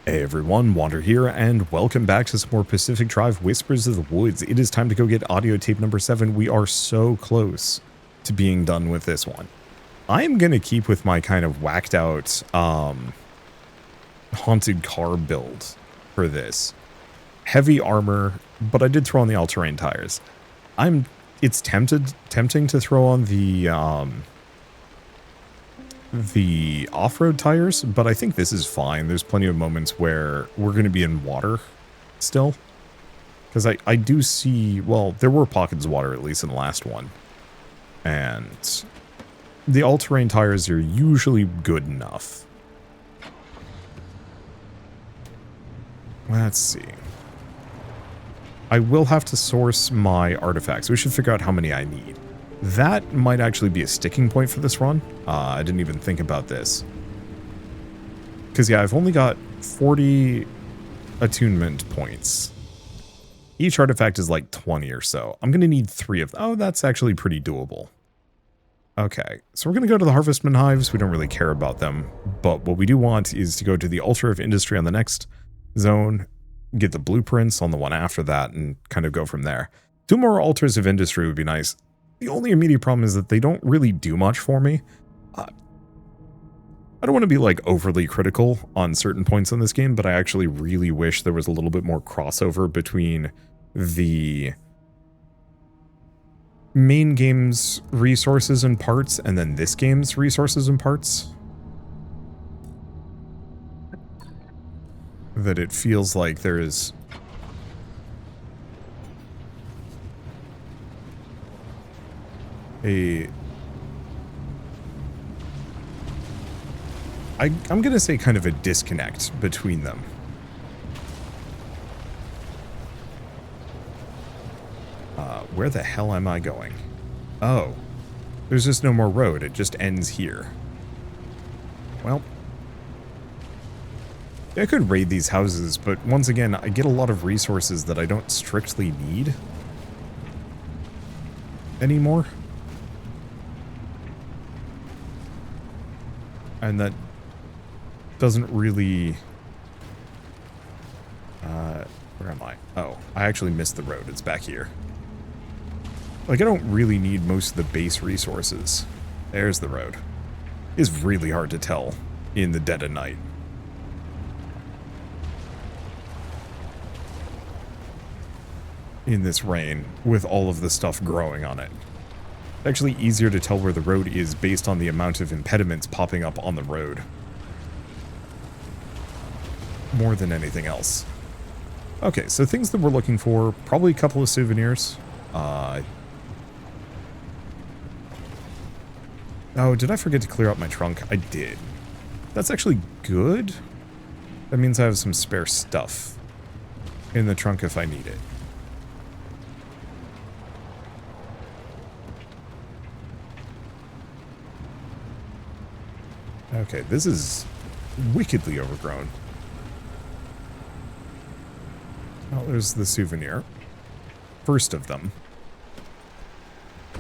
Hey everyone, Wander here, and welcome back to some more Pacific Drive Whispers of the Woods. It is time to go get audio tape number 7. We are so close to being done with this one. I am going to keep with my kind of whacked out haunted car build for this. Heavy armor, but I did throw on the all-terrain tires. It's tempting to throw on the off-road tires, but I think this is fine. There's plenty of moments where we're going to be in water still. Because I do see, well, there were pockets of water, at least in the last one. And the all-terrain tires are usually good enough. Let's see. I will have to source my artifacts. We should figure out how many I need. That might actually be a sticking point for this run. I didn't even think about this. Because, yeah, I've only got 40 attunement points. Each artifact is like 20 or so. I'm going to need 3 of them. Oh, that's actually pretty doable. Okay, so we're going to go to the Harvestman Hives. We don't really care about them. But what we do want is to go to the Altar of Industry on the next zone, get the blueprints on the one after that, and kind of go from there. 2 more Altars of Industry would be nice. The only immediate problem is that they don't really do much for me. I don't want to be like overly critical on certain points in this game, but I actually really wish there was a little bit more crossover between the main game's resources and parts and then this game's resources and parts. That it feels like there is I'm gonna say kind of a disconnect between them. Where the hell am I going? Oh, there's just no more road. It just ends here. Well, I could raid these houses, but once again, I get a lot of resources that I don't strictly need anymore. And that doesn't really... where am I? Oh, I actually missed the road. It's back here. Like, I don't really need most of the base resources. There's the road. It's really hard to tell in the dead of night. In this rain, with all of the stuff growing on it. It's actually easier to tell where the road is based on the amount of impediments popping up on the road. More than anything else. Okay, so things that we're looking for, probably a couple of souvenirs. Oh, did I forget to clear out my trunk? I did. That's actually good. That means I have some spare stuff in the trunk if I need it. Okay, this is wickedly overgrown. Oh, there's the souvenir. First of them.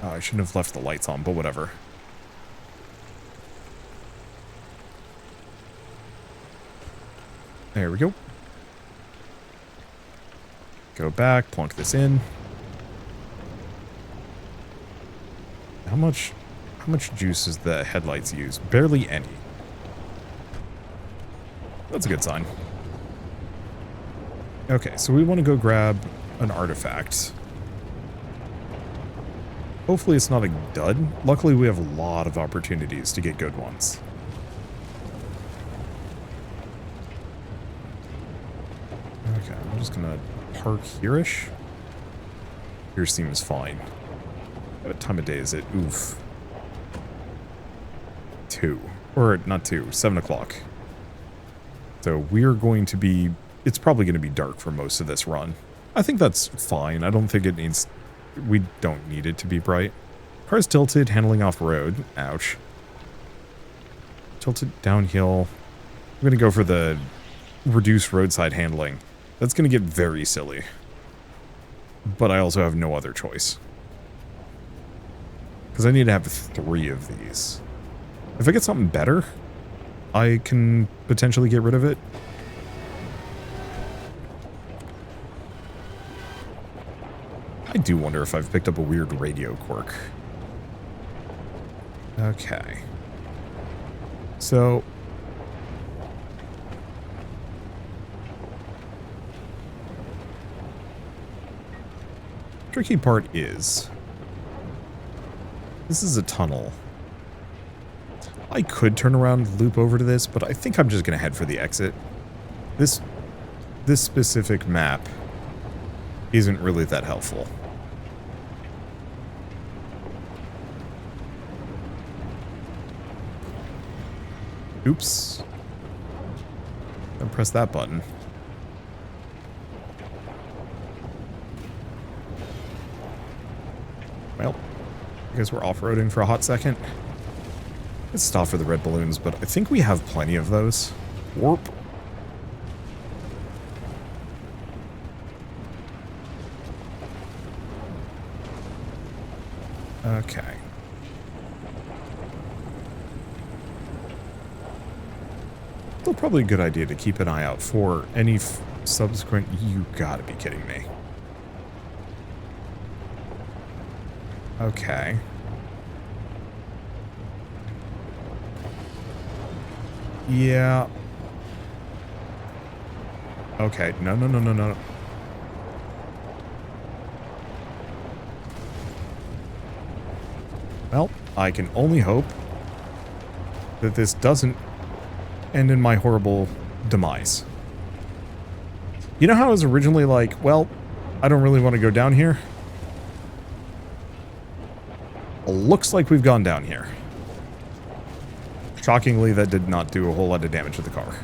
Oh, I shouldn't have left the lights on, but whatever. There we go. Go back, plunk this in. How much juice does the headlights use? Barely any. That's a good sign. Okay, so we want to go grab an artifact. Hopefully it's not a dud. Luckily we have a lot of opportunities to get good ones. Okay, I'm just gonna park here-ish. Here seems fine. What time of day is it? Oof. 2. Or, not 2, 7 o'clock. So we're going to be... It's probably going to be dark for most of this run. I think that's fine. I don't think it needs... We don't need it to be bright. Car's tilted, handling off-road. Ouch. Tilted downhill. I'm going to go for the reduced roadside handling. That's going to get very silly. But I also have no other choice. Because I need to have 3 of these. If I get something better, I can potentially get rid of it. do wonder if I've picked up a weird radio quirk. Okay. So... tricky part is... this is a tunnel. I could turn around and loop over to this, but I think I'm just going to head for the exit. This specific map isn't really that helpful. Oops. Don't press that button. Well, I guess we're off-roading for a hot second. Let's stop for the red balloons, but I think we have plenty of those. Warp. Okay. Still probably a good idea to keep an eye out for any subsequent... you gotta be kidding me. Okay. Yeah. Okay. No. Well, I can only hope that this doesn't end in my horrible demise. You know how I was originally like, well, I don't really want to go down here? Looks like we've gone down here. Shockingly, that did not do a whole lot of damage to the car.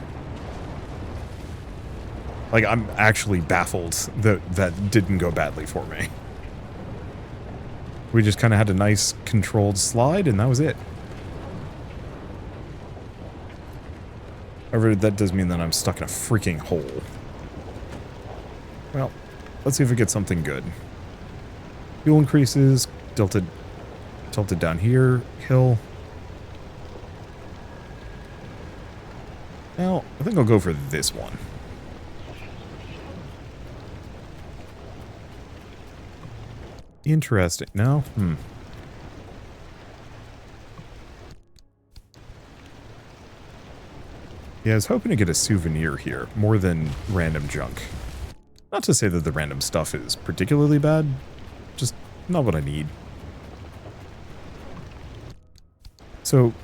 Like, I'm actually baffled that that didn't go badly for me. We just kind of had a nice controlled slide, and that was it. However, that does mean that I'm stuck in a freaking hole. Well, let's see if we get something good. Fuel increases, tilted down here, hill. Now, I think I'll go for this one. Interesting. No? Yeah, I was hoping to get a souvenir here, more than random junk. Not to say that the random stuff is particularly bad, just not what I need. So,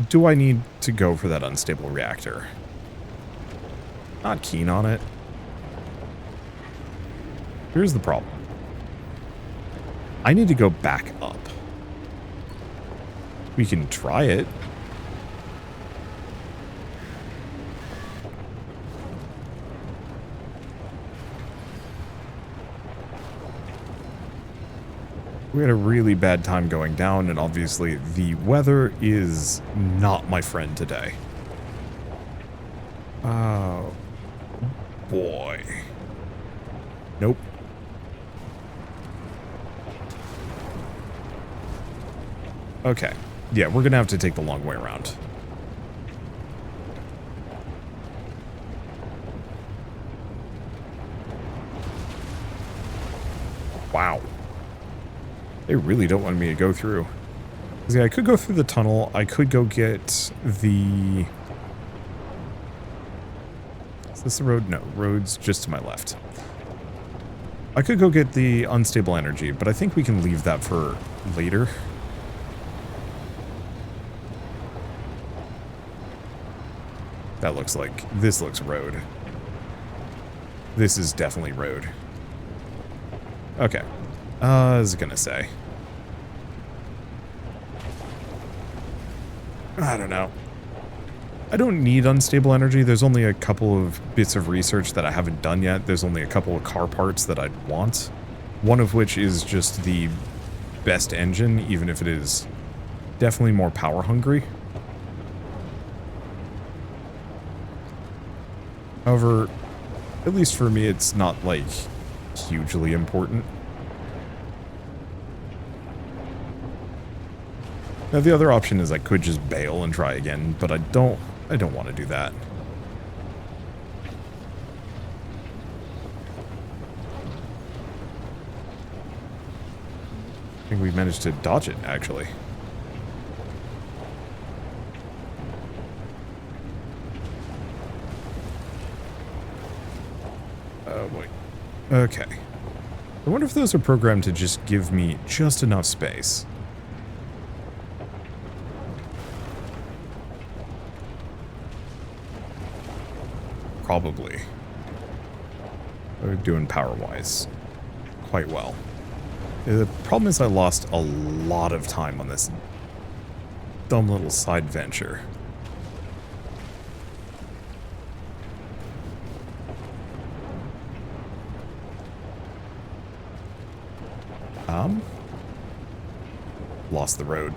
do I need to go for that unstable reactor? Not keen on it. Here's the problem. I need to go back up. We can try it. We had a really bad time going down, and obviously the weather is not my friend today. Oh, boy. Nope. Okay. Yeah, we're gonna have to take the long way around. Wow. They really don't want me to go through. See, I could go through the tunnel. I could go get the... Is this the road? No, road's just to my left. I could go get the unstable energy, but I think we can leave that for later. That looks like... this looks road. This is definitely road. Okay. I was gonna say. I don't know. I don't need unstable energy. There's only a couple of bits of research that I haven't done yet. There's only a couple of car parts that I'd want. One of which is just the best engine, even if it is definitely more power hungry. However, at least for me, it's not, like, hugely important. Now, the other option is I could just bail and try again, but I don't want to do that. think we managed to dodge it, actually. Oh, boy. Okay. I wonder if those are programmed to just give me just enough space. Probably. We're doing power-wise quite well. The problem is I lost a lot of time on this dumb little side venture. Lost the road.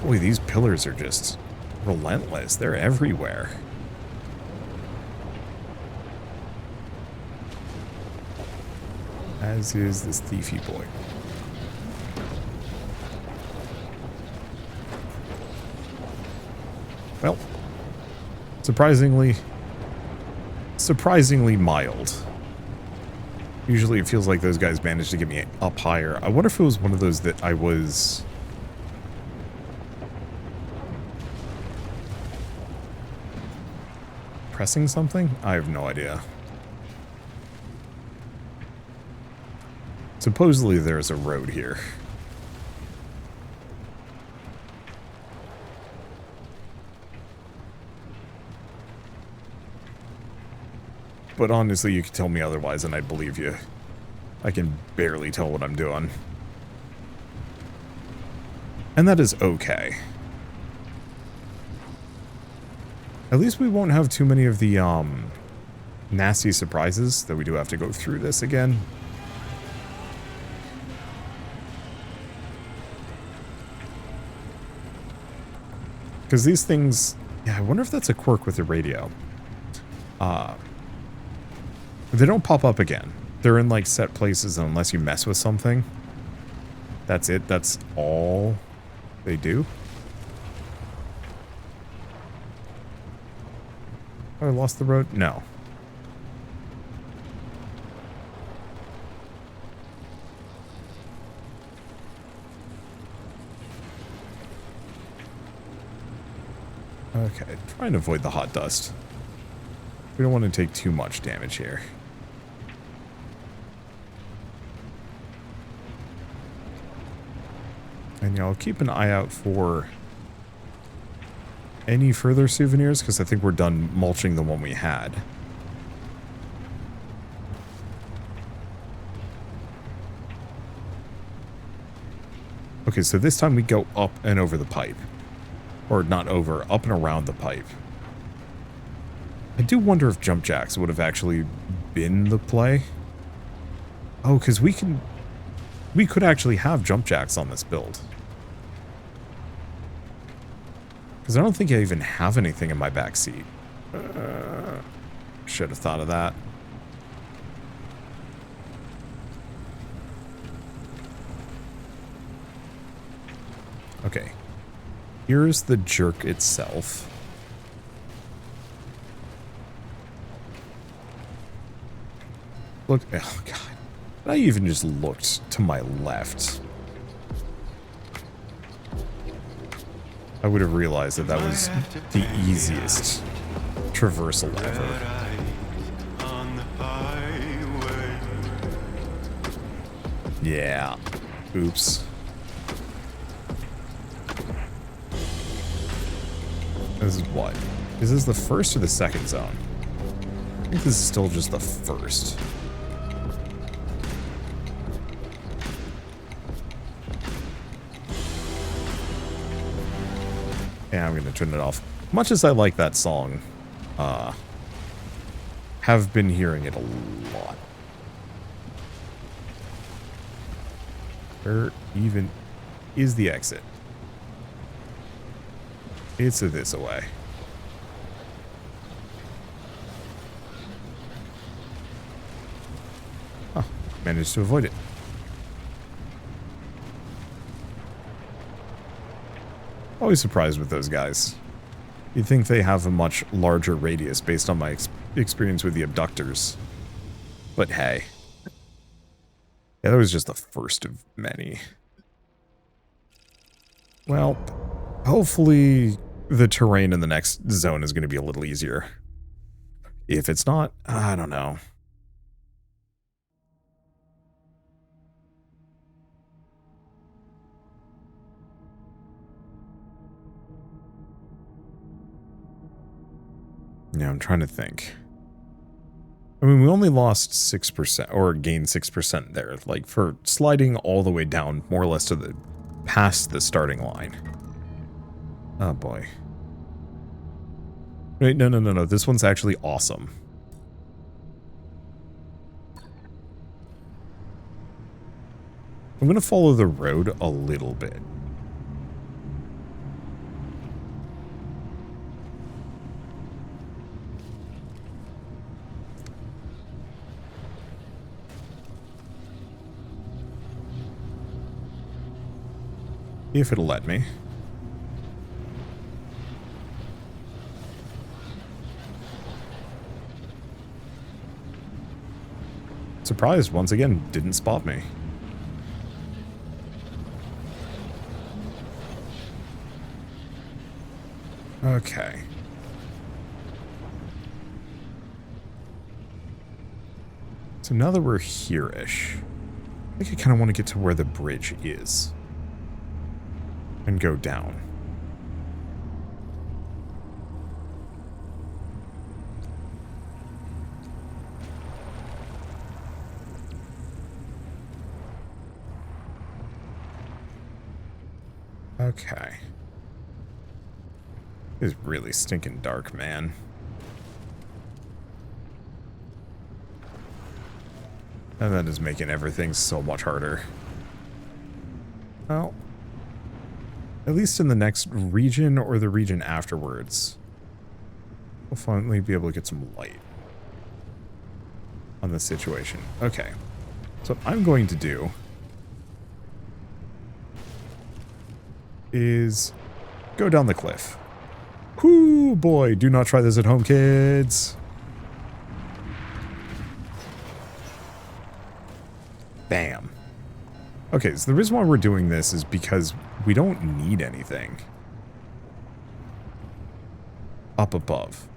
Boy, these pillars are just relentless. They're everywhere. As is this thiefy boy. Well, surprisingly mild. Usually it feels like those guys managed to get me up higher. I wonder if it was one of those that I was... pressing something? I have no idea. Supposedly there's a road here. But honestly, you can tell me otherwise and I'd believe you. I can barely tell what I'm doing. And that is okay. At least we won't have too many of the, nasty surprises that we do have to go through this again. Because these things... yeah, I wonder if that's a quirk with the radio. They don't pop up again. They're in, like, set places unless you mess with something. That's it. That's all they do. Oh, I lost the road? No. Okay, try and avoid the hot dust. We don't want to take too much damage here. And yeah, I'll keep an eye out for any further souvenirs, because I think we're done mulching the one we had. Okay, so this time we go up and over the pipe. Or not over, up and around the pipe. I do wonder if jump jacks would have actually been the play. Oh, because we could actually have jump jacks on this build. Because I don't think I even have anything in my backseat. Should have thought of that. Okay. Here's the jerk itself. Look, oh god. I even just looked to my left. I would have realized that that was the easiest traversal ever. Yeah. Oops. This is what? Is this the first or the second zone? I think this is still just the first. Yeah, I'm gonna turn it off. Much as I like that song, have been hearing it a lot. Where even is the exit? It's this away. Huh, managed to avoid it. Always surprised with those guys. You'd think they have a much larger radius based on my experience with the abductors. But hey. Yeah, that was just the first of many. Well, hopefully the terrain in the next zone is going to be a little easier. If it's not, I don't know. Yeah, I'm trying to think. I mean, we only lost 6%, or gained 6% there, like, for sliding all the way down, more or less to the, past the starting line. Oh boy. Wait, no, this one's actually awesome. I'm gonna follow the road a little bit. If it'll let me. Surprised, once again, didn't spot me. Okay. So now that we're here-ish, I think I kind of want to get to where the bridge is. And go down. Okay. It's really stinking dark, man. And that is making everything so much harder. Well, at least in the next region or the region afterwards, we'll finally be able to get some light on the situation. Okay. So what I'm going to do is go down the cliff. Whoo, boy, do not try this at home, kids. Bam. Okay, so the reason why we're doing this is because we don't need anything up above.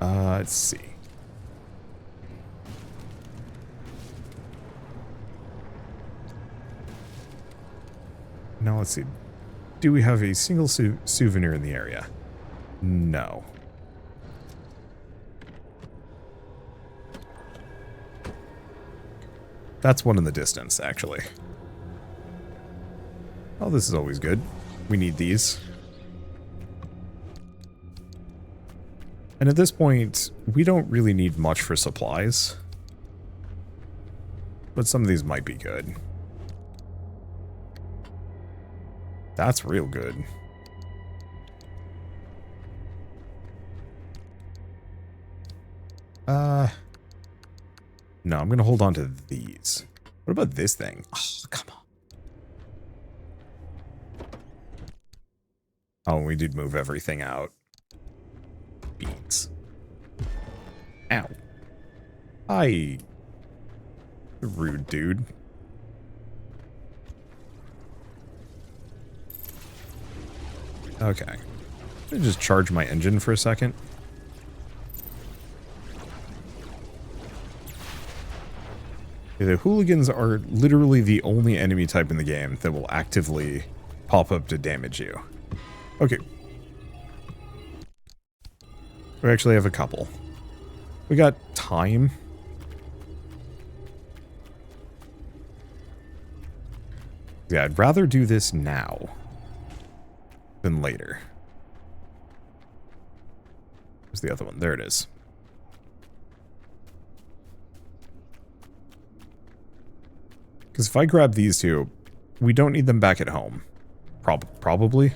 Let's see. Now let's see. Do we have a single souvenir in the area? No. That's one in the distance, actually. Oh, this is always good. We need these. And at this point, we don't really need much for supplies. But some of these might be good. That's real good. No, I'm going to hold on to these. What about this thing? Oh, come on. Oh, we did move everything out. Beans. Ow. Hi. Rude dude. Okay. Let me just charge my engine for a second. The hooligans are literally the only enemy type in the game that will actively pop up to damage you. Okay. We actually have a couple. We got time. Yeah, I'd rather do this now than later. Where's the other one? There it is. Because if I grab these two, we don't need them back at home. Probably.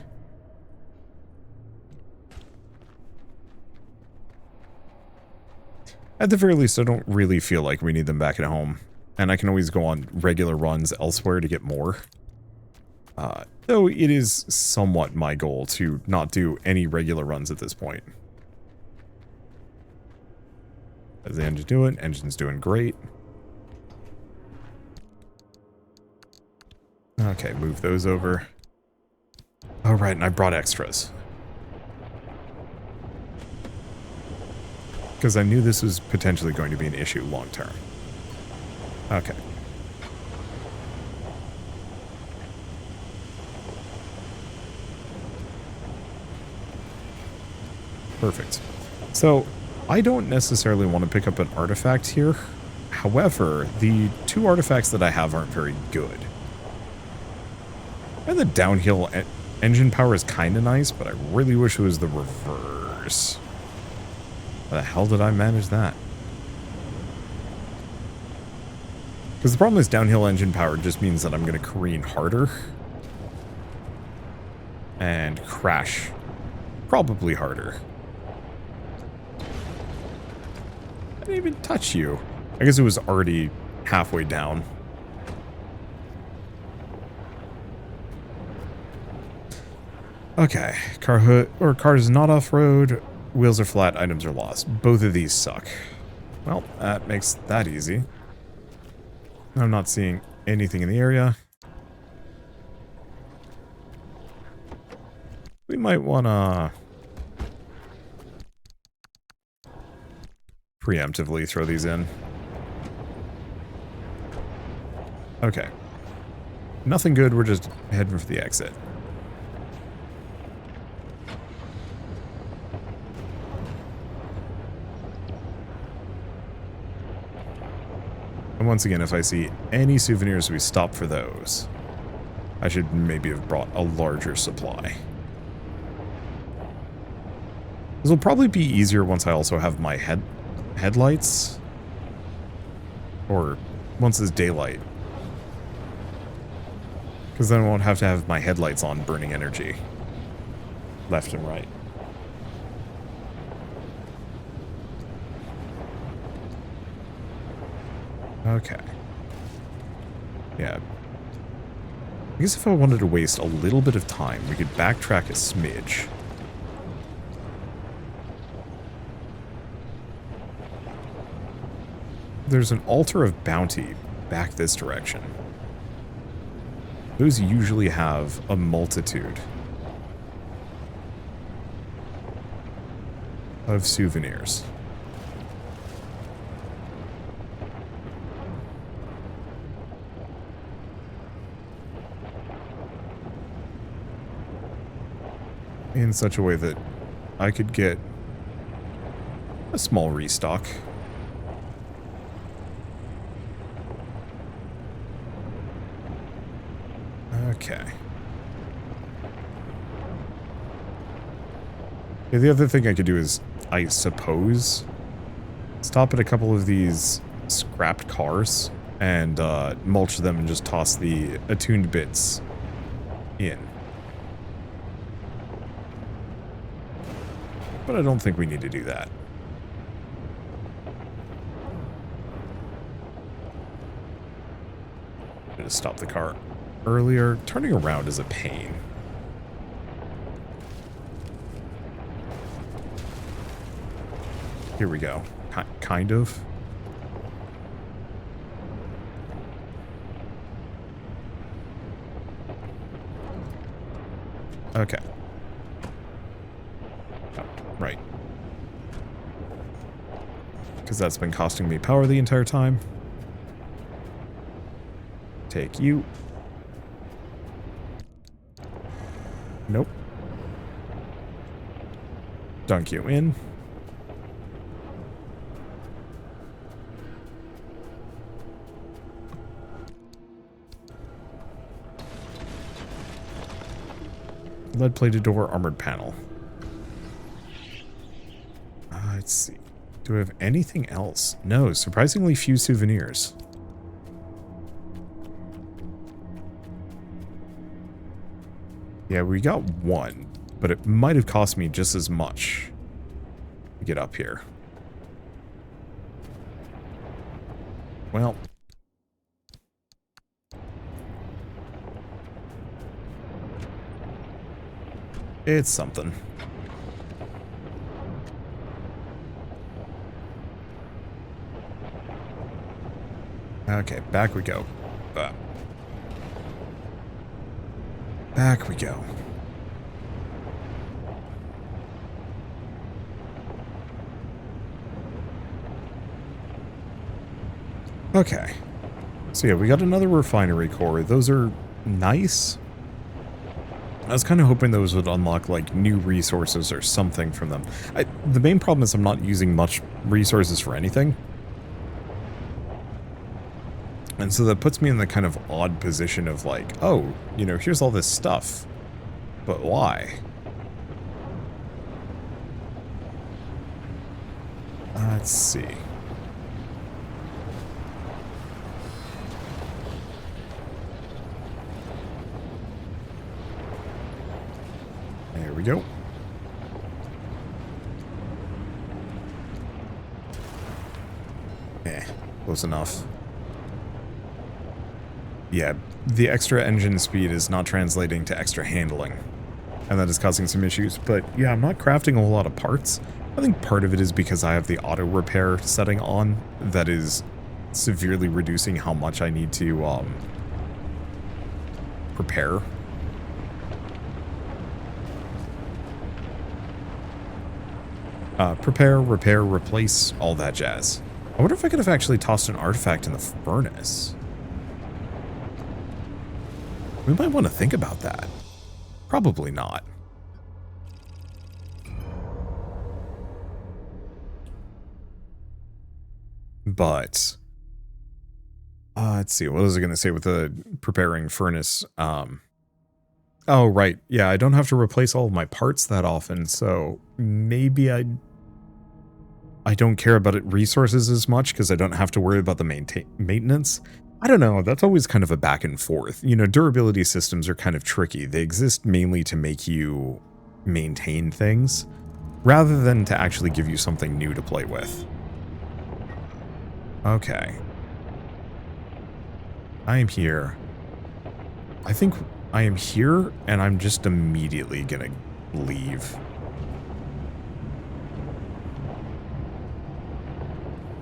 At the very least, I don't really feel like we need them back at home. And I can always go on regular runs elsewhere to get more. Though it is somewhat my goal to not do any regular runs at this point. How's the engine doing? Engine's doing great. Okay, move those over. Oh, right, and I brought extras. Because I knew this was potentially going to be an issue long term. Okay. Perfect. So, I don't necessarily want to pick up an artifact here. However, the 2 artifacts that I have aren't very good. And the downhill engine power is kind of nice, but I really wish it was the reverse. How the hell did I manage that? Because the problem is downhill engine power just means that I'm going to careen harder. And crash. Probably harder. I didn't even touch you. I guess it was already halfway down. Okay. Car is not off-road. Wheels are flat. Items are lost. Both of these suck. Well, that makes that easy. I'm not seeing anything in the area. We might want to preemptively throw these in. Okay. Nothing good. We're just heading for the exit. And once again, if I see any souvenirs, we stop for those. I should maybe have brought a larger supply. This will probably be easier once I also have my headlights. Or once it's daylight. Because then I won't have to have my headlights on burning energy. Left and right. Okay. Yeah. I guess if I wanted to waste a little bit of time, we could backtrack a smidge. There's an altar of bounty back this direction. Those usually have a multitude of souvenirs. In such a way that I could get a small restock. Okay. Yeah, the other thing I could do is, I suppose, stop at a couple of these scrapped cars and mulch them and just toss the attuned bits in. But I don't think we need to do that. Should have stopped the car earlier. Turning around is a pain. Here we go. Kind of. Okay. Oh, right. Because that's been costing me power the entire time. Take you. Nope. Dunk you in. Lead-plated door, armored panel. Let's see. Do I have anything else? No, surprisingly few souvenirs. Yeah, we got one, but it might have cost me just as much to get up here. Well. It's something. Okay, back we go. Back we go. Okay. So yeah, we got another refinery core. Those are nice. I was kind of hoping those would unlock, like, new resources or something from them. The main problem is I'm not using much resources for anything. And so that puts me in the kind of odd position of, like, oh, you know, here's all this stuff. But why? Let's see. There we go. Close enough. Yeah, the extra engine speed is not translating to extra handling. And that is causing some issues. But yeah, I'm not crafting a whole lot of parts. I think part of it is because I have the auto repair setting on that is severely reducing how much I need to prepare. Prepare, repair, replace, all that jazz. I wonder if I could have actually tossed an artifact in the furnace. We might want to think about that. Probably not. But let's see, what was I going to say with the preparing furnace? Oh, right. Yeah, I don't have to replace all of my parts that often, so maybe I don't care about it resources as much because I don't have to worry about the maintenance. I don't know. That's always kind of a back and forth. You know, durability systems are kind of tricky. They exist mainly to make you maintain things rather than to actually give you something new to play with. Okay. I am here. I think I am here and I'm just immediately gonna leave.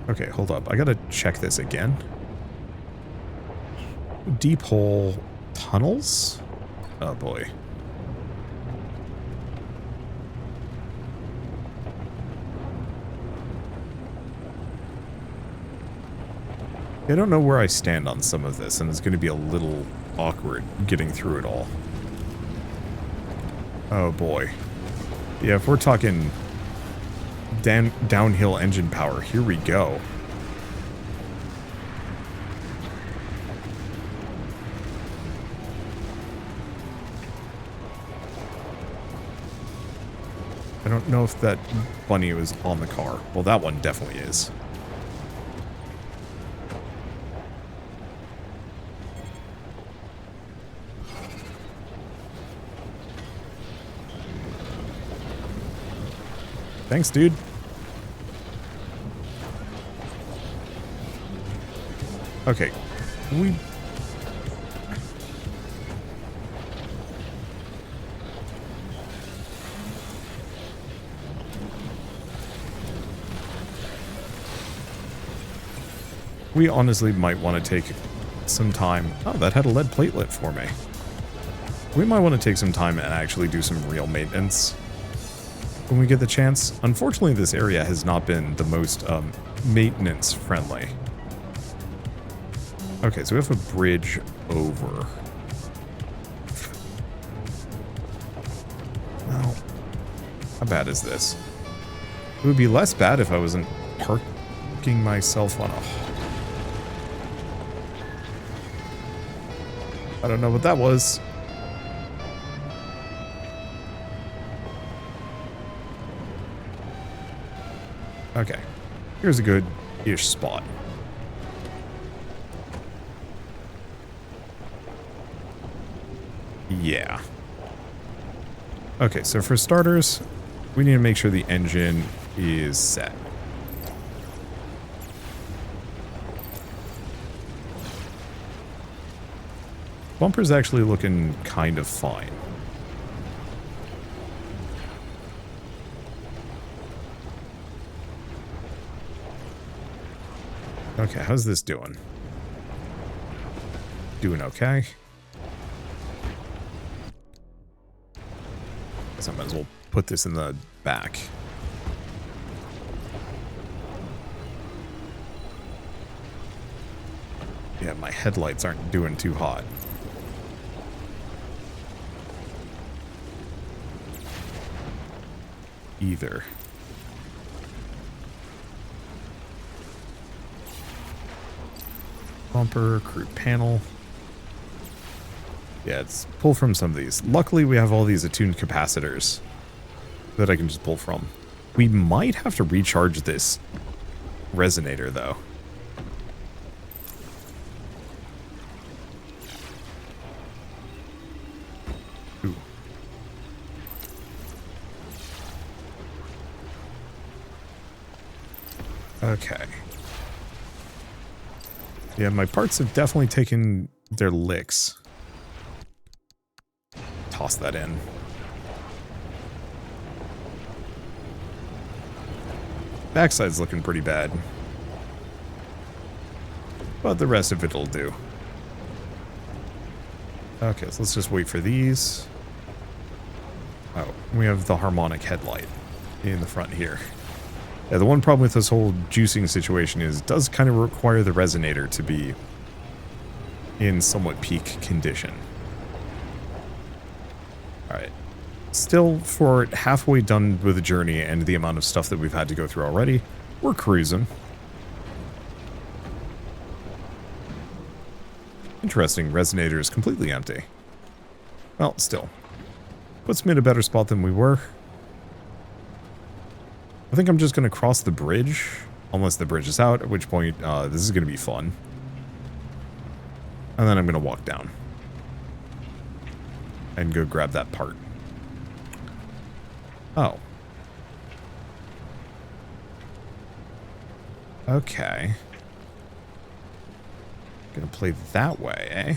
Okay, hold up. I gotta check this again. Deep hole tunnels? Oh boy. I don't know where I stand on some of this, and it's going to be a little awkward getting through it all. Oh boy. Yeah, if we're talking downhill engine power, here we go. I don't know if that bunny was on the car. Well, that one definitely is. Thanks, dude. Okay. We honestly might want to take some time. Oh, that had a lead platelet for me. We might want to take some time and actually do some real maintenance when we get the chance. Unfortunately, this area has not been the most maintenance friendly. Okay, so we have a bridge over. Well, how bad is this? It would be less bad if I wasn't parking myself on a... I don't know what that was. Okay, here's a good-ish spot. Yeah. Okay, so for starters, we need to make sure the engine is set. Bumper's actually looking kind of fine. Okay, how's this doing? Doing okay. Guess I might as well put this in the back. Yeah, my headlights aren't doing too hot. Either. Bumper, crude panel. Yeah, it's pull from some of these. Luckily, we have all these attuned capacitors that I can just pull from. We might have to recharge this resonator, though. Ooh. Okay. Yeah, my parts have definitely taken their licks. Toss that in. Backside's looking pretty bad. But the rest of it'll do. Okay, so let's just wait for these. Oh, we have the harmonic headlight in the front here. Yeah, the one problem with this whole juicing situation is it does kind of require the resonator to be in somewhat peak condition. Alright. Still, for halfway done with the journey and the amount of stuff that we've had to go through already, we're cruising. Interesting, resonator is completely empty. Well, still. Puts me in a better spot than we were. I think I'm just going to cross the bridge, unless the bridge is out, at which point this is going to be fun. And then I'm going to walk down. And go grab that part. Oh. Okay. Gonna play that way, eh?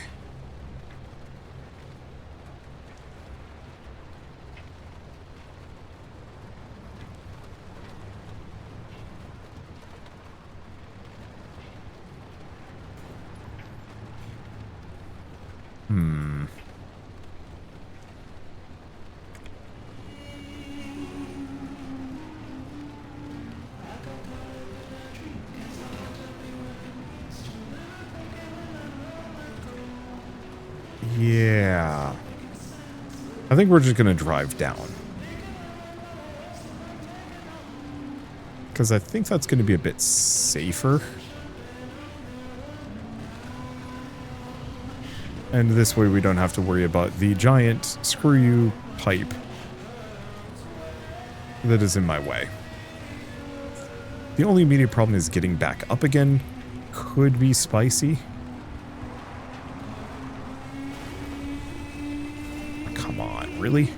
Yeah. I think we're just gonna drive down. Because I think that's gonna be a bit safer. And this way we don't have to worry about the giant screw-you pipe that is in my way. The only immediate problem is getting back up again. Could be spicy. Come on, really?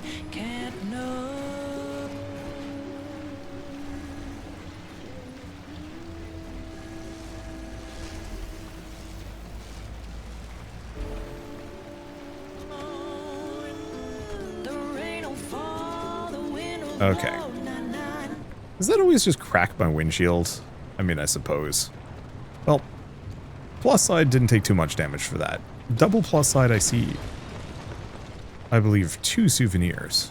Okay. Does that always just crack my windshield? I mean, I suppose. Well, plus side didn't take too much damage for that. Double plus side, I see, I believe, 2 souvenirs.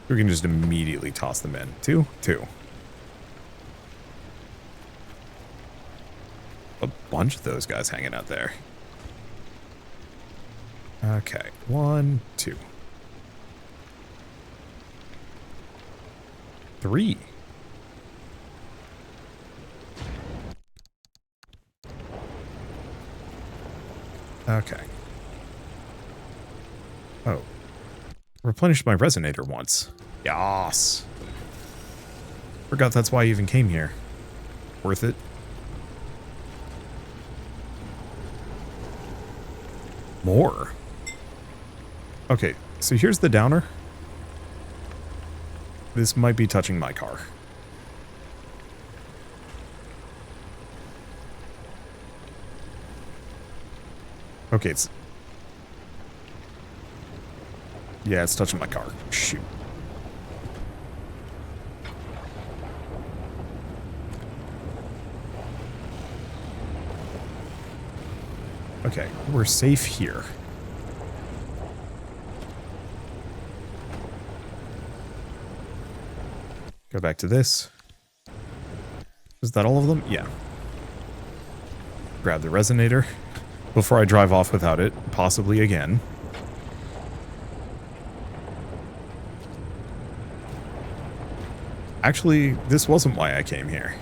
We can just immediately toss them in. 2? 2. A bunch of those guys hanging out there. Okay, 1, 2. 3. Okay. Oh. Replenished my resonator once. Yas. Forgot that's why I even came here. Worth it. More. Okay, so here's the downer. This might be touching my car. Okay, it's... yeah, it's touching my car. Shoot. Okay, we're safe here. Go back to this. Is that all of them? Yeah. Grab the resonator before I drive off without it, possibly again. Actually, this wasn't why I came here.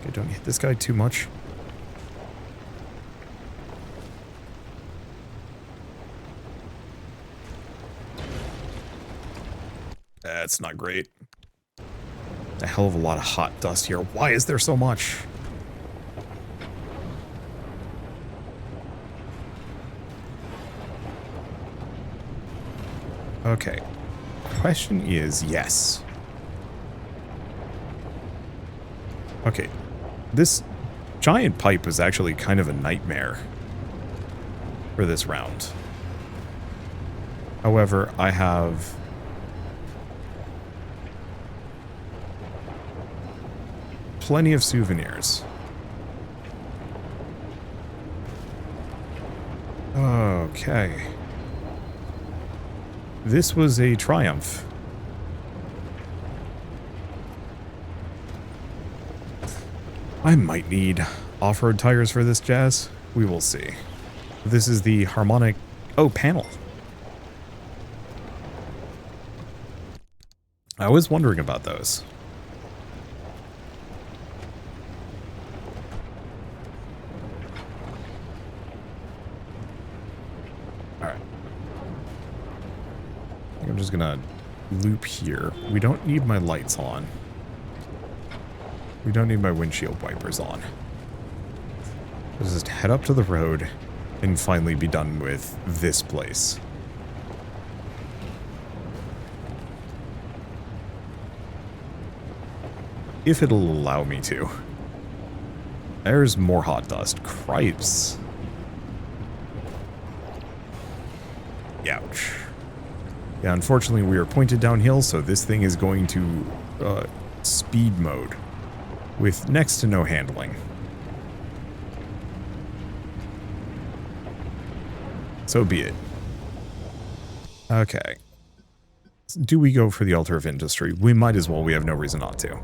Okay, don't hit this guy too much. That's not great. A hell of a lot of hot dust here. Why is there so much? Okay. Question is, yes. Okay. This giant pipe is actually kind of a nightmare for this round. However, I have plenty of souvenirs. Okay. This was a triumph. I might need off-road tires for this, Jazz. We will see. This is the harmonic... Oh, panel. I was wondering about those. Alright. I think I'm just gonna loop here. We don't need my lights on. We don't need my windshield wipers on. Let's just head up to the road and finally be done with this place. If it'll allow me to. There's more hot dust. Cripes. Ouch. Yeah, unfortunately we are pointed downhill, so this thing is going to speed mode with next to no handling. So be it. Okay. Do we go for the altar of industry? We might as well. We have no reason not to.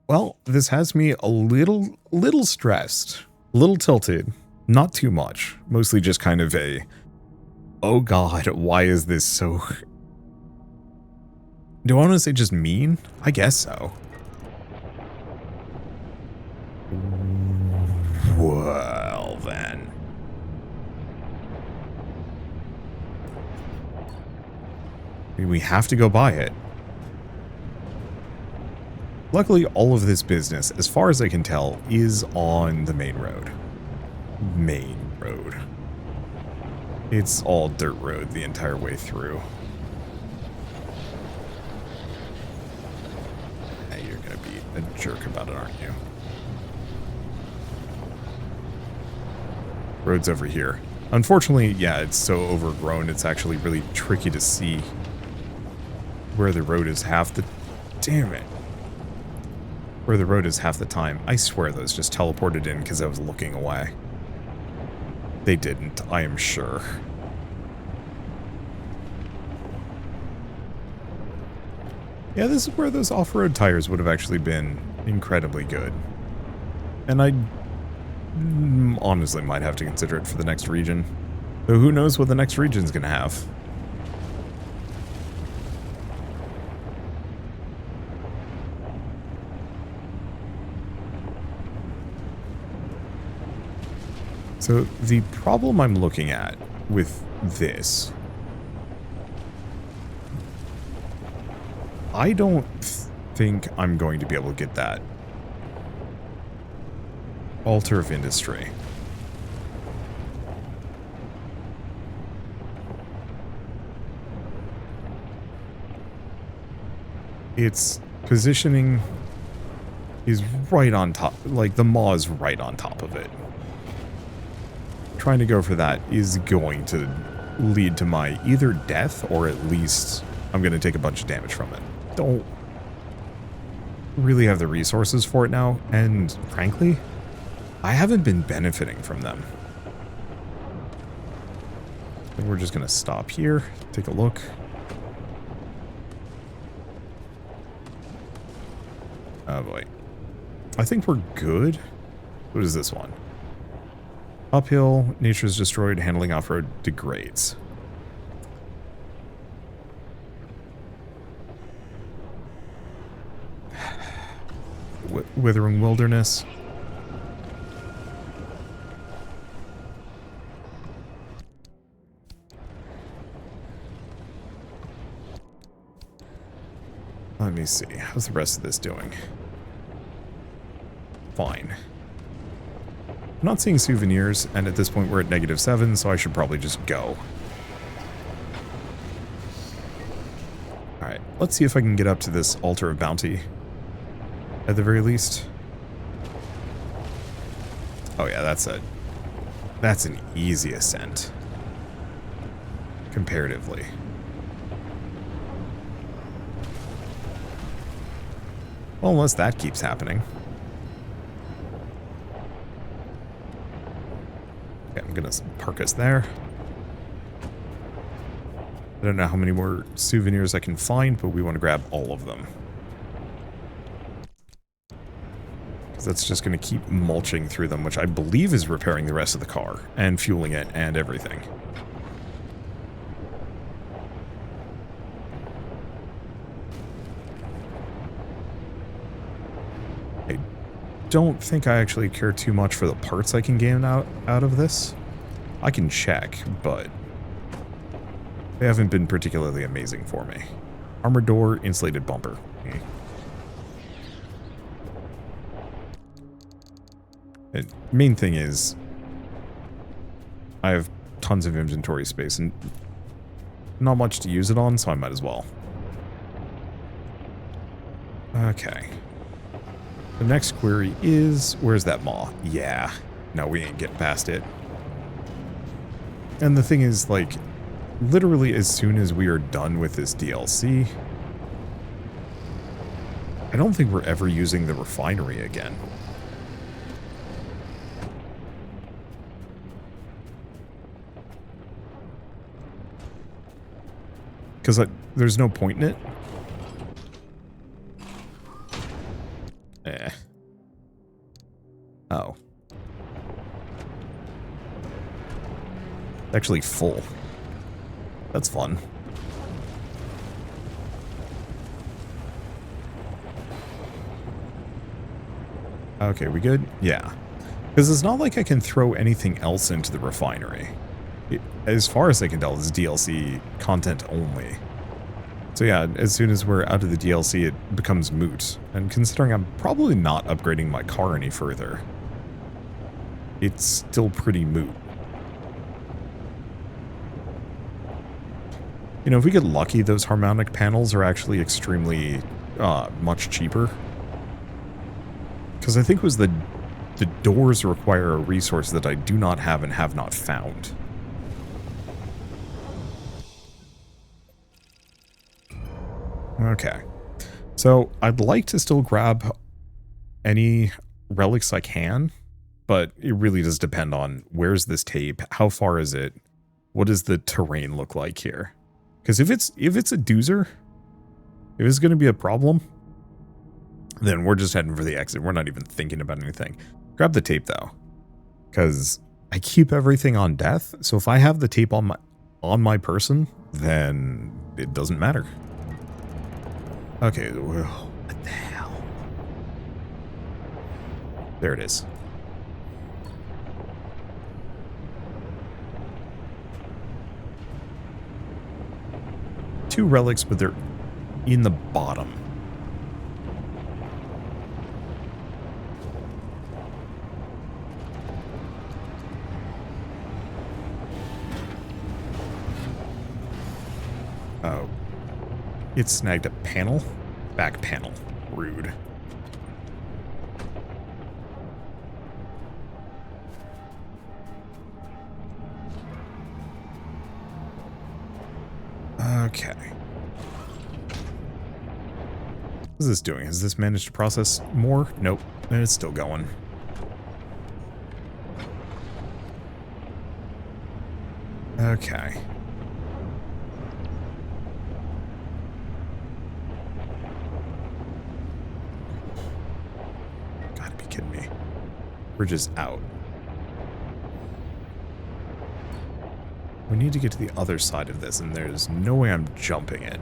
Well, this has me a little stressed, a little tilted, not too much, mostly just kind of a, oh god, why is this so... Do I want to say just mean? I guess so. Well, then. I mean, we have to go buy it. Luckily, all of this business, as far as I can tell, is on the main road. Main road. It's all dirt road the entire way through. Hey, you're gonna be a jerk about it, aren't you? Road's over here. Unfortunately, yeah, it's so overgrown, it's actually really tricky to see where the road is half the... Damn it. Where the road is half the time. I swear those just teleported in because I was looking away. They didn't, I am sure. Yeah, this is where those off-road tires would have actually been incredibly good. And I honestly might have to consider it for the next region. Though who knows what the next region's gonna have. So the problem I'm looking at with this, I don't think I'm going to be able to get that altar of industry. It's positioning is right on top. Like, the maw is right on top of it. Trying to go for that is going to lead to my either death or at least I'm going to take a bunch of damage from it. Don't really have the resources for it now, and frankly, I haven't been benefiting from them. I think we're just going to stop here, take a look. Oh boy. I think we're good. What is this one? Uphill, nature is destroyed, handling off-road degrades. Withering wilderness. Let me see. How's the rest of this doing? Fine. I'm not seeing souvenirs, and at this point we're at -7, so I should probably just go. Alright, let's see if I can get up to this altar of bounty. At the very least. Oh yeah, that's an easy ascent. Comparatively. Well, unless that keeps happening. Okay, I'm gonna park us there. I don't know how many more souvenirs I can find, but we want to grab all of them. Because that's just going to keep mulching through them, which I believe is repairing the rest of the car, and fueling it, and everything. I don't think I actually care too much for the parts I can gain out of this. I can check, but they haven't been particularly amazing for me. Armored door, insulated bumper. The main thing is I have tons of inventory space and not much to use it on, so I might as well. Okay. The next query is, where's that maw? Yeah. No, we ain't getting past it. And the thing is, like, literally as soon as we are done with this DLC, I don't think we're ever using the refinery again. Because there's no point in it. Oh. Actually full. That's fun. Okay, we good? Yeah. Because it's not like I can throw anything else into the refinery. As far as I can tell, it's DLC content only. So yeah, as soon as we're out of the DLC, it becomes moot. And considering I'm probably not upgrading my car any further, it's still pretty moot. You know, if we get lucky, those harmonic panels are actually extremely much cheaper. Because I think it was the doors require a resource that I do not have and have not found. Okay. So I'd like to still grab any relics I can, but it really does depend on where's this tape, how far is it, what does the terrain look like here? Because if it's a doozer, if it's going to be a problem, then we're just heading for the exit. We're not even thinking about anything. Grab the tape though, because I keep everything on death. So if I have the tape on my person, then it doesn't matter. Okay, what the hell? There it is. Two relics, but they're in the bottom. Oh. It snagged a panel? Back panel. Rude. Okay. What is this doing? Has this managed to process more? Nope. And it's still going. Okay. Gotta be kidding me. Bridge is out. We need to get to the other side of this, and there's no way I'm jumping it.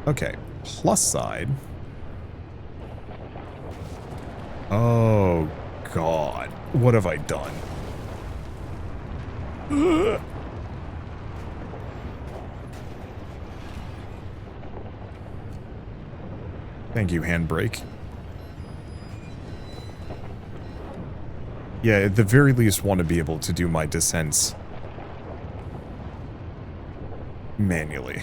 Okay, plus side. Oh, God. What have I done? Ugh. Thank you, handbrake. Yeah, at the very least want to be able to do my descents manually.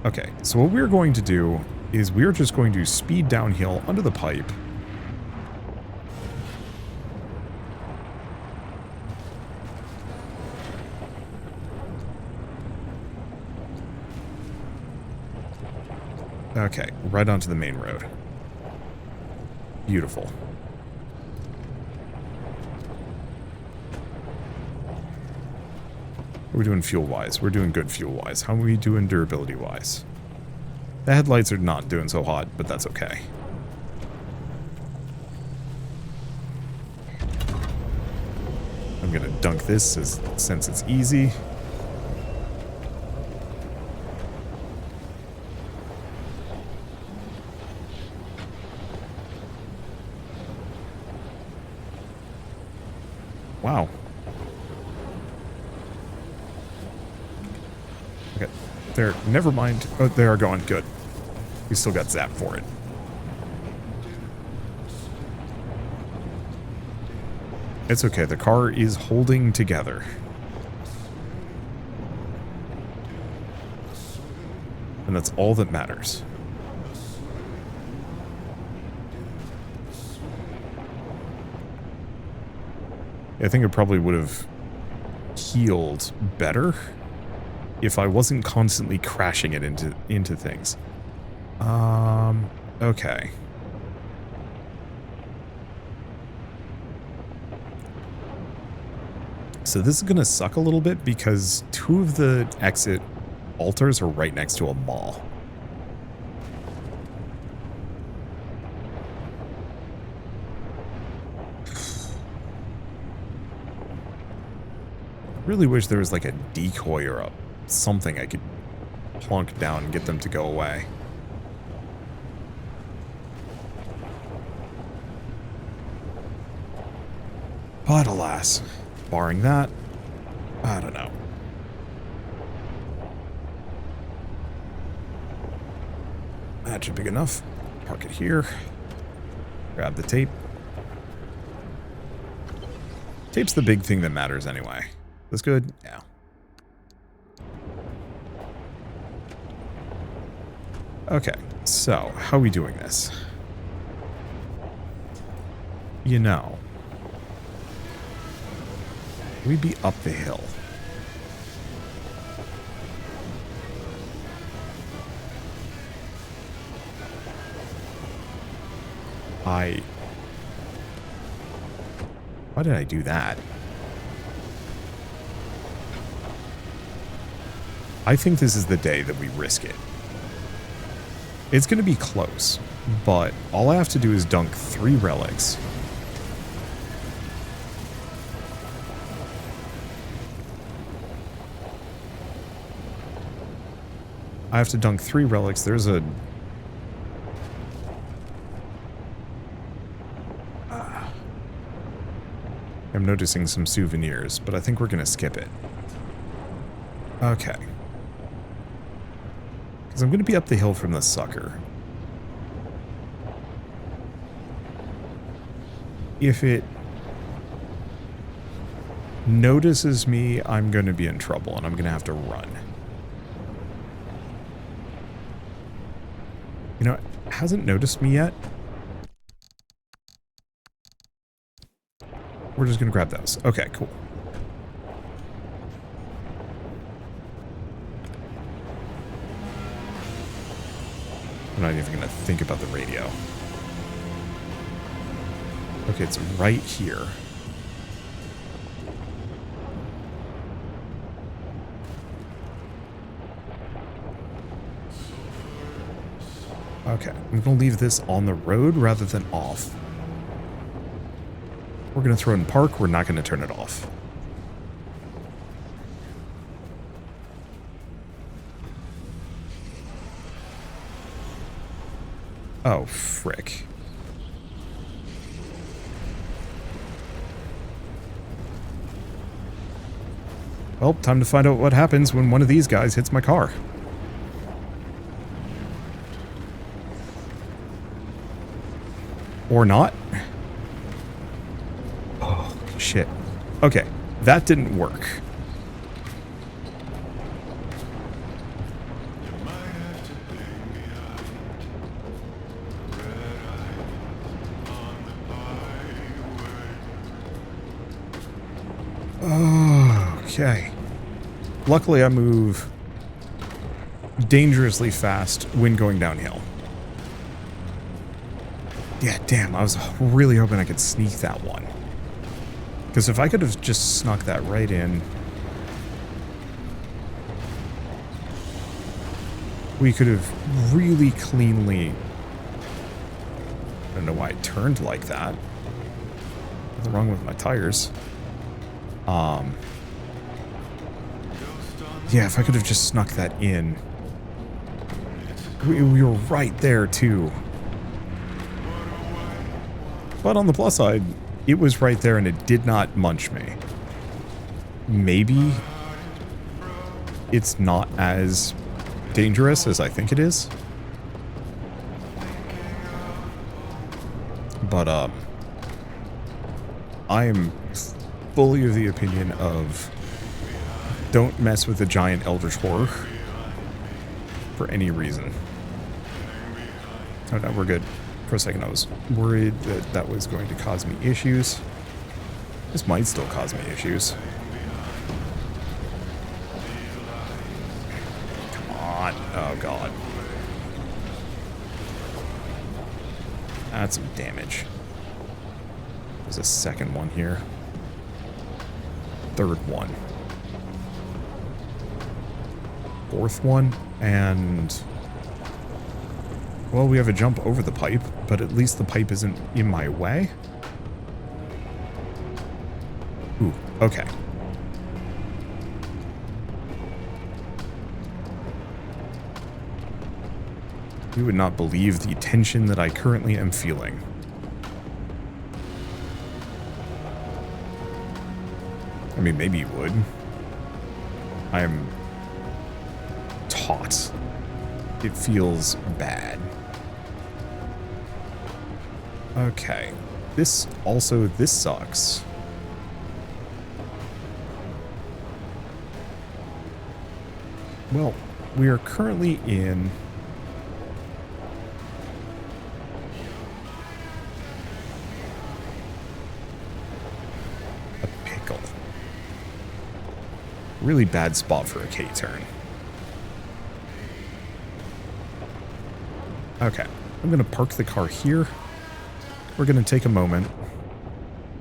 Okay, so what we're going to do is we're just going to speed downhill under the pipe. Okay, right onto the main road. Beautiful. We're doing fuel-wise. We're doing good fuel-wise. How are we doing durability-wise? The headlights are not doing so hot, but that's okay. I'm gonna dunk this since it's easy. Wow. Okay, there. Never mind. Oh, they are going. Good. We still got zapped for it. It's okay. The car is holding together. And that's all that matters. I think it probably would have healed better if I wasn't constantly crashing it into things. Okay. So this is going to suck a little bit because two of the exit altars are right next to a mall. Really wish there was like a decoy or something I could plunk down and get them to go away. But alas, barring that, I don't know. That should be good enough. Park it here. Grab the tape. Tape's the big thing that matters anyway. That's good? Yeah. Okay, so how are we doing this? You know, we'd be up the hill. Why did I do that? I think this is the day that we risk it. It's going to be close, but all I have to do is dunk 3 relics. I have to dunk 3 relics. There's a... I'm noticing some souvenirs, but I think we're going to skip it. Okay. Because I'm going to be up the hill from the sucker. If it notices me, I'm going to be in trouble, and I'm going to have to run. You know, it hasn't noticed me yet. We're just going to grab those. Okay, cool. I'm not even going to think about the radio. Okay, it's right here. Okay, I'm going to leave this on the road rather than off. We're going to throw it in park. We're not going to turn it off. Oh, frick. Well, time to find out what happens when one of these guys hits my car. Or not. Oh, shit. Okay, that didn't work. Okay. Luckily, I move dangerously fast when going downhill. Yeah, damn, I was really hoping I could sneak that one. Because if I could have just snuck that right in, we could have really cleanly... I don't know why it turned like that. What's wrong with my tires? Yeah, if I could have just snuck that in. We were right there, too. But on the plus side, it was right there and it did not munch me. Maybe it's not as dangerous as I think it is. But, I am fully of the opinion of don't mess with the giant eldritch horror for any reason. Oh no, we're good. For a second I was worried that that was going to cause me issues. This might still cause me issues. Come on. Oh god. That's some damage. There's a second one here. Third one. Fourth one, and... well, we have a jump over the pipe, but at least the pipe isn't in my way. Ooh, okay. You would not believe the tension that I currently am feeling. I mean, maybe you would. I am taut. It feels bad. Okay. This sucks. Well, we are currently in... a pickle. Really bad spot for a K-turn. Okay, I'm going to park the car here. We're going to take a moment,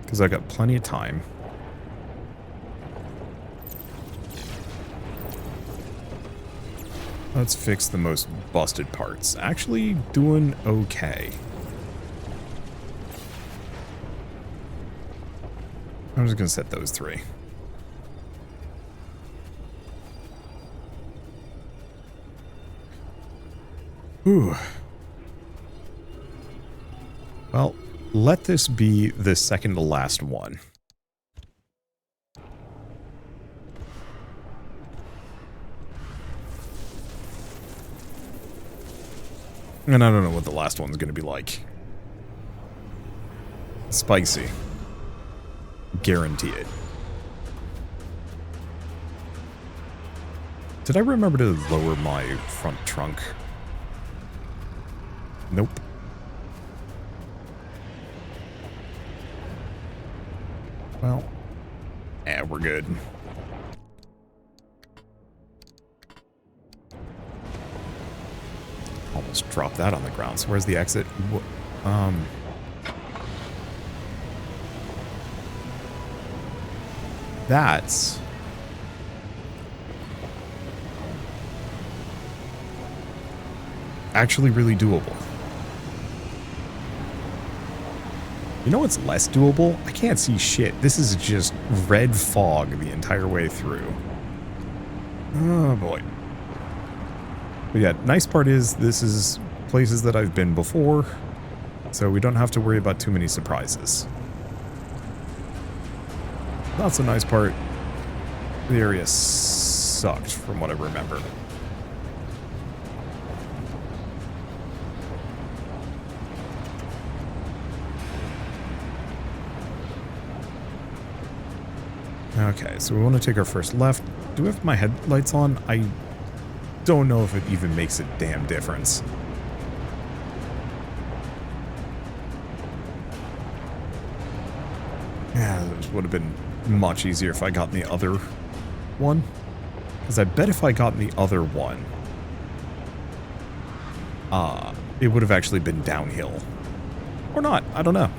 because I've got plenty of time. Let's fix the most busted parts. Actually doing okay. I'm just going to set those three. Ooh. Well, let this be the second to last one. And I don't know what the last one's going to be like. Spicy. Guarantee it. Did I remember to lower my front trunk? Nope. Well, yeah, we're good. Almost dropped that on the ground. So where's the exit? That's... actually really doable. You know what's less doable? I can't see shit. This is just red fog the entire way through. Oh boy. But yeah, nice part is this is places that I've been before, so we don't have to worry about too many surprises. Not so nice part, the area sucked from what I remember. Okay, so we want to take our first left. Do I have my headlights on? I don't know if it even makes a damn difference. Yeah, this would have been much easier if I got in the other one. Because I bet if I got in the other one, it would have actually been downhill. Or not, I don't know.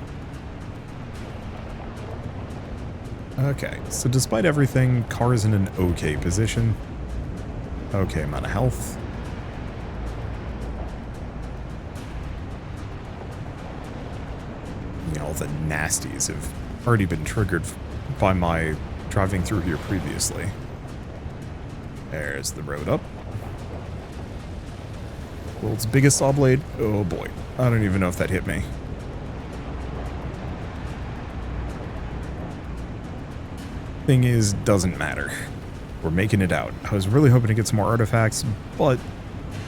Okay, so despite everything, car is in an okay position. Okay amount of health. You know, all the nasties have already been triggered by my driving through here previously. There's the road up. World's biggest saw blade. Oh boy, I don't even know if that hit me. Thing is, doesn't matter. We're making it out. I was really hoping to get some more artifacts, but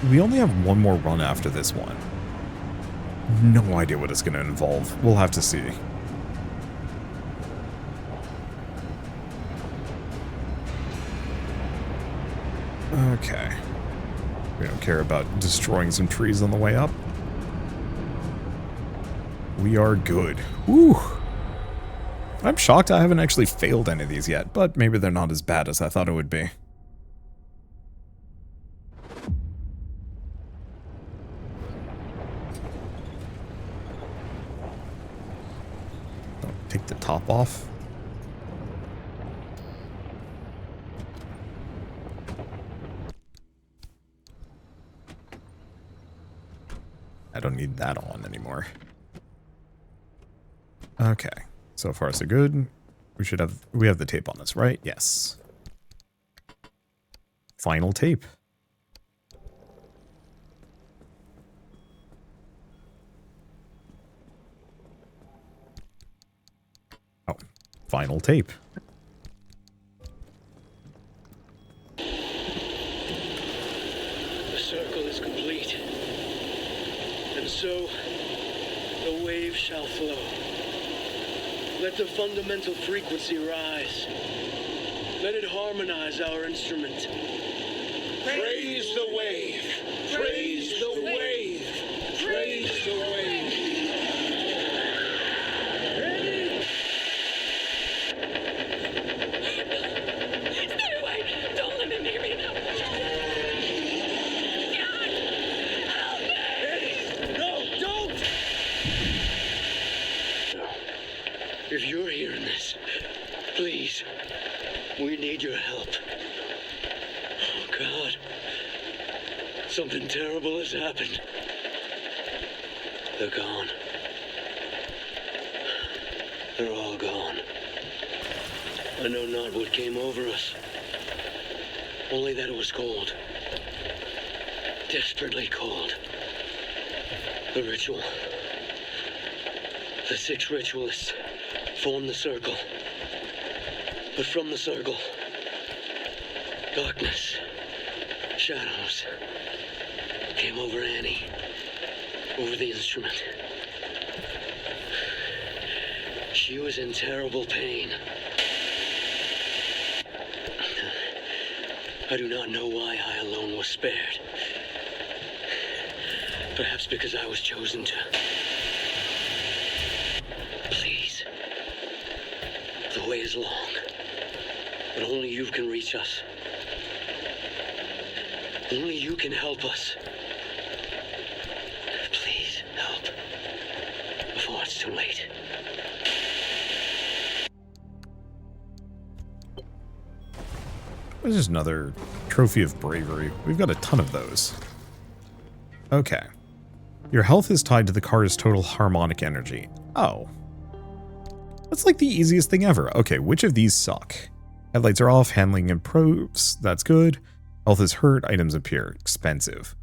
we only have one more run after this one. No idea what it's going to involve. We'll have to see. Okay. We don't care about destroying some trees on the way up. We are good. Whew. I'm shocked I haven't actually failed any of these yet, but maybe they're not as bad as I thought it would be. Take the top off. I don't need that on anymore. Okay. So far so good. We have the tape on this, right? Yes. Final tape. Oh, final tape. The circle is complete. And so the wave shall flow. Let the fundamental frequency rise. Let it harmonize our instrument. Praise the wave! Praise the wave! Praise the wave! Stay away! Don't let him hear me now! No, don't! If you're hearing this, please, we need your help. Oh, God. Something terrible has happened. They're gone. They're all gone. I know not what came over us. Only that it was cold. Desperately cold. The ritual. The 6 ritualists formed the circle. But from the circle, darkness, shadows, came over Annie, over the instrument. She was in terrible pain. I do not know why I alone was spared. Perhaps because I was chosen to. Please. The way is long, but only you can reach us. Only you can help us. Please help before it's too late. There's just another trophy of bravery. We've got a ton of those. Okay. Your health is tied to the car's total harmonic energy. Oh. That's like the easiest thing ever. Okay, which of these suck? Headlights are off, handling improves. That's good. Health is hurt, items appear. Expensive.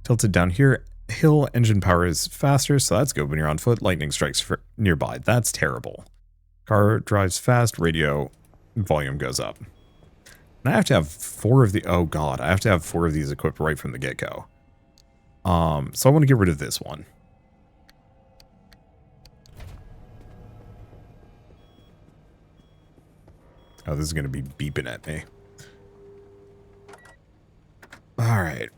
Tilted down here. Hill engine power is faster, so that's good when you're on foot. Lightning strikes nearby. That's terrible. Car drives fast, radio volume goes up. And I have to have 4 of the... Oh god, I have to have 4 of these equipped right from the get-go. So I want to get rid of this one. Oh, this is going to be beeping at me. Alright.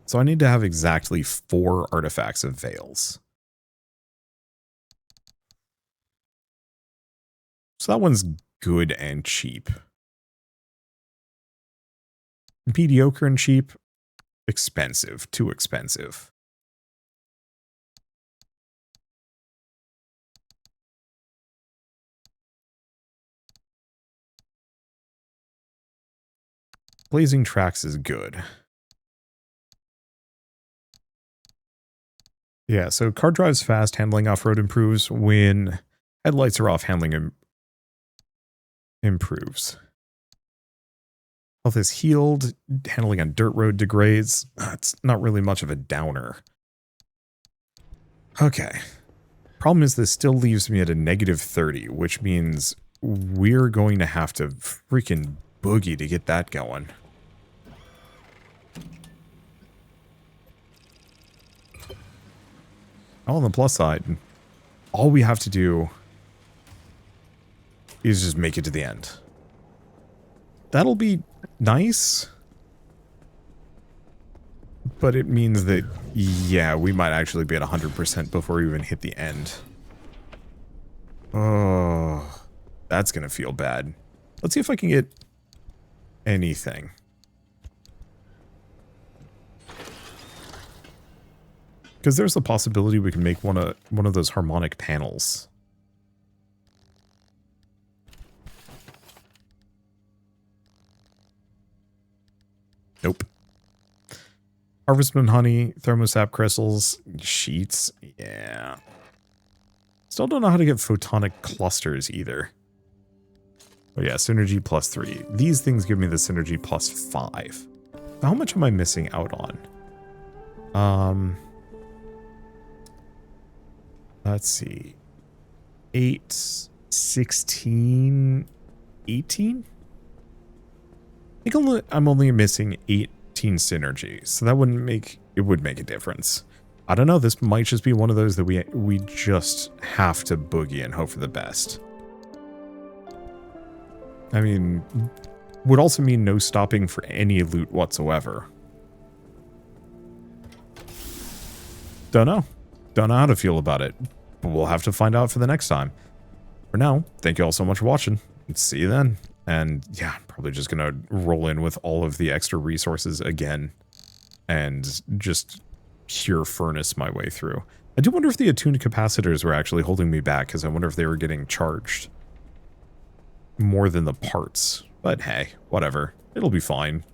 So I need to have exactly 4 artifacts of veils. So that one's good and cheap. Mediocre and cheap. Expensive. Too expensive. Blazing Tracks is good. Yeah, so car drives fast, handling off-road improves. When headlights are off, handling improves. Health is healed, handling on dirt road degrades. It's not really much of a downer. Okay. Problem is this still leaves me at a negative 30, which means we're going to have to freaking boogie to get that going. On the plus side, all we have to do is just make it to the end. That'll be nice. But it means that, yeah, we might actually be at 100% before we even hit the end. Oh, that's going to feel bad. Let's see if I can get anything. Because there's a possibility we can make one of those harmonic panels. Nope. Harvestman honey, thermosap crystals, sheets. Yeah. Still don't know how to get photonic clusters either. Oh yeah, synergy +3. These things give me the synergy +5. How much am I missing out on? Let's see. 8, 16, 18? I think I'm only missing 18 synergy, so that wouldn't make... It would make a difference. I don't know, this might just be one of those that we just have to boogie and hope for the best. I mean, would also mean no stopping for any loot whatsoever. Don't know. Don't know how to feel about it, but we'll have to find out for the next time. For now, thank you all so much for watching, and see you then. And yeah, I'm probably just going to roll in with all of the extra resources again and just pure furnace my way through. I do wonder if the attuned capacitors were actually holding me back, because I wonder if they were getting charged more than the parts. But hey, whatever. It'll be fine.